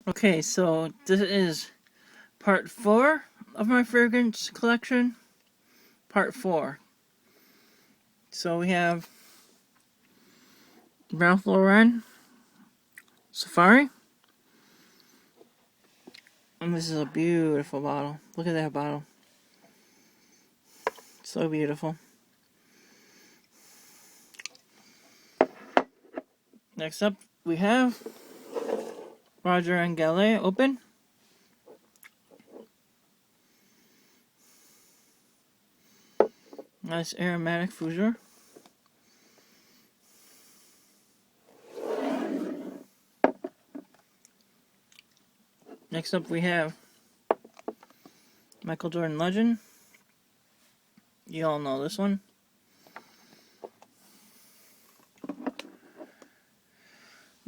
Okay, so this is part 4 of my fragrance collection. Part 4. So we have Ralph Lauren Safari. And this is a beautiful bottle. Look at that bottle. So beautiful. Next up, we have Roger and Gallet Open. Nice aromatic fougere. Next up, we have Michael Jordan Legend. You all know this one.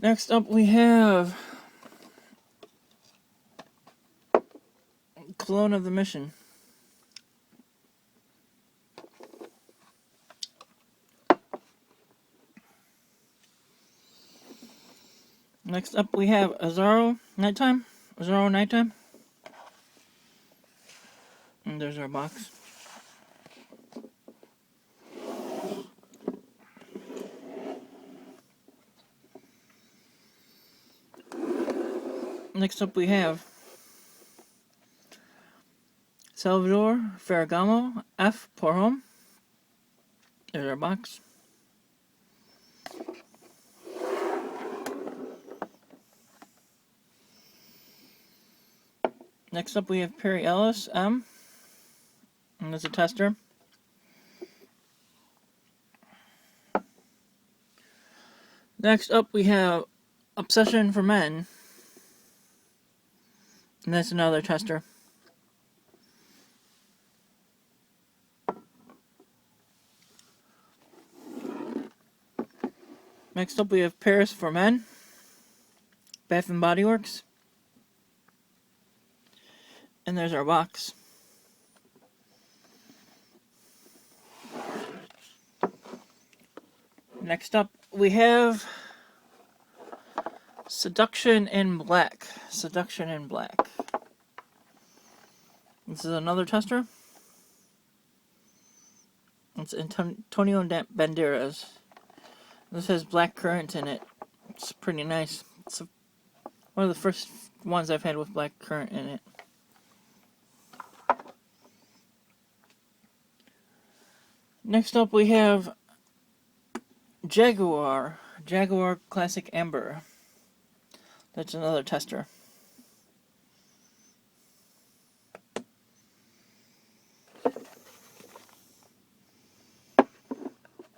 Next up, we have Cologne of the Mission. Next up, we have Azzaro Nighttime. Azzaro Nighttime. And there's our box. Next up, we have Salvador Ferragamo F. Pour Homme. There's our box. Next up, we have Perry Ellis M. And there's a tester. Next up, we have Obsession for Men. And that's another tester. Next up, we have Paris for Men. Bath and Body Works. And there's our box. Next up, we have Seduction in Black. Seduction in Black. This is another tester. It's Antonio Banderas. This has black currant in it. It's pretty nice. It's one of the first ones I've had with black currant in it. Next up, we have Jaguar Classic Amber. That's another tester.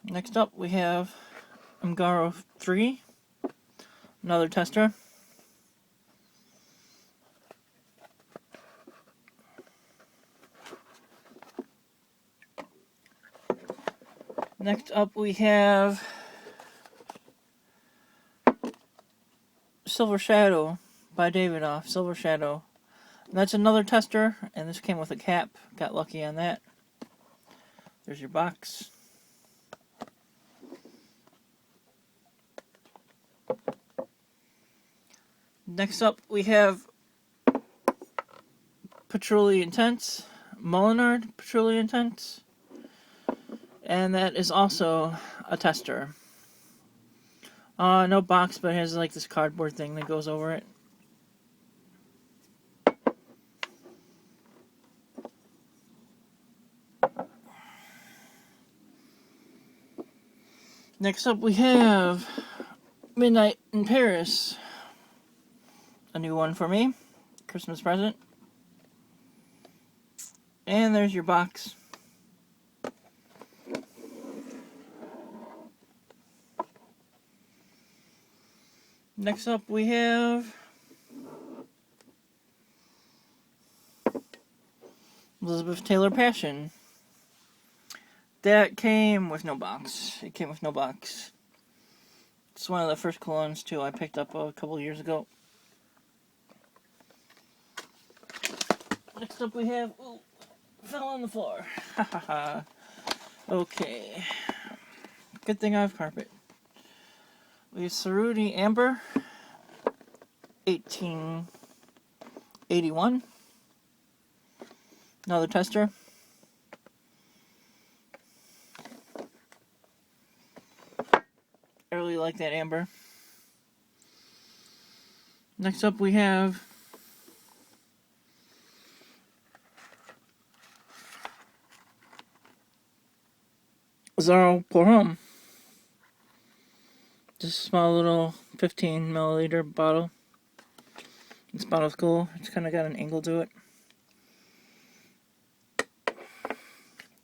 Next up, we have Ungaro 3, another tester. Next up, we have Silver Shadow by Davidoff. Silver Shadow. That's another tester, and this came with a cap. Got lucky on that. There's your box. Next up, we have Patchouli Intense. Molinard Patchouli Intense. And that is also a tester. No box, but it has like this cardboard thing that goes over it. Next up, we have Midnight in Paris. A new one for me. Christmas present. And there's your box. Next up, we have Elizabeth Taylor Passion. That came with no box. It came with no box. It's one of the first colognes, too, I picked up a couple years ago. Next up, we have... Ooh, fell on the floor. Ha ha ha. Okay. Good thing I have carpet. We have Cerruti Amber. 1881. Another tester. I really like that amber. Next up we have Xaro Pour Homme. Just a small little 15 milliliter bottle. This bottle's cool. It's kind of got an angle to it.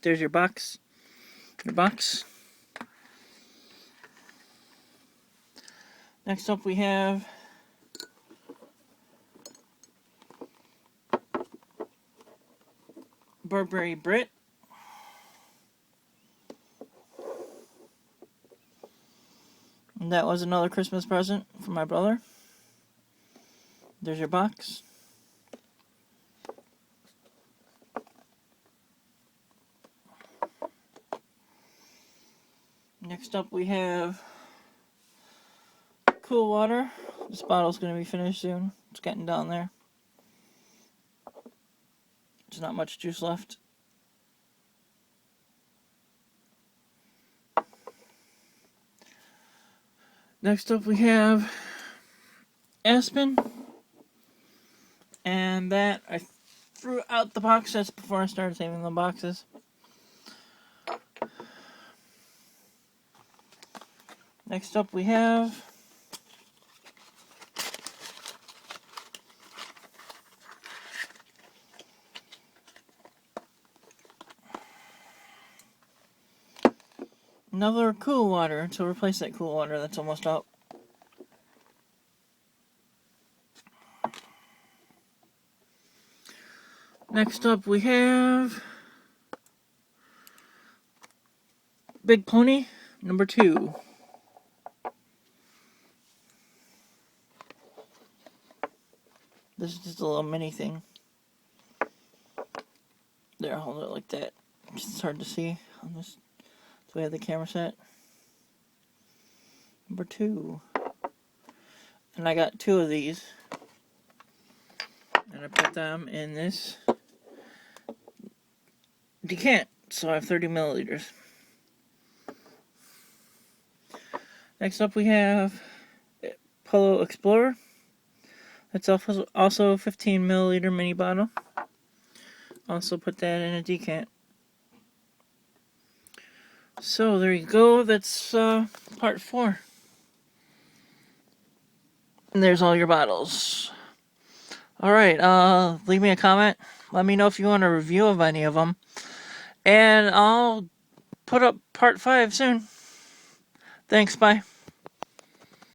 There's your box. Next up we have Burberry Brit. And that was another Christmas present from my brother. There's your box. Next up we have Cool Water. This bottle's going to be finished soon. It's getting down there. There's not much juice left. Next up we have Aspen. And that I threw out the box. That's before I started saving the boxes. Next up we have another Cool Water to replace that Cool Water that's almost out. Next up we have Big Pony number 2. This is just a little mini thing. There, I'll hold it like that. It's hard to see on this. So we have the camera set. Number 2. And I got 2 of these. And I put them in this decant. So I have 30 milliliters. Next up we have Polo Explorer. That's also a 15 milliliter mini bottle. Also put that in a decant. So there you go. That's part 4. And there's all your bottles. Alright, leave me a comment. Let me know if you want a review of any of them. And I'll put up part 5 soon. Thanks, bye.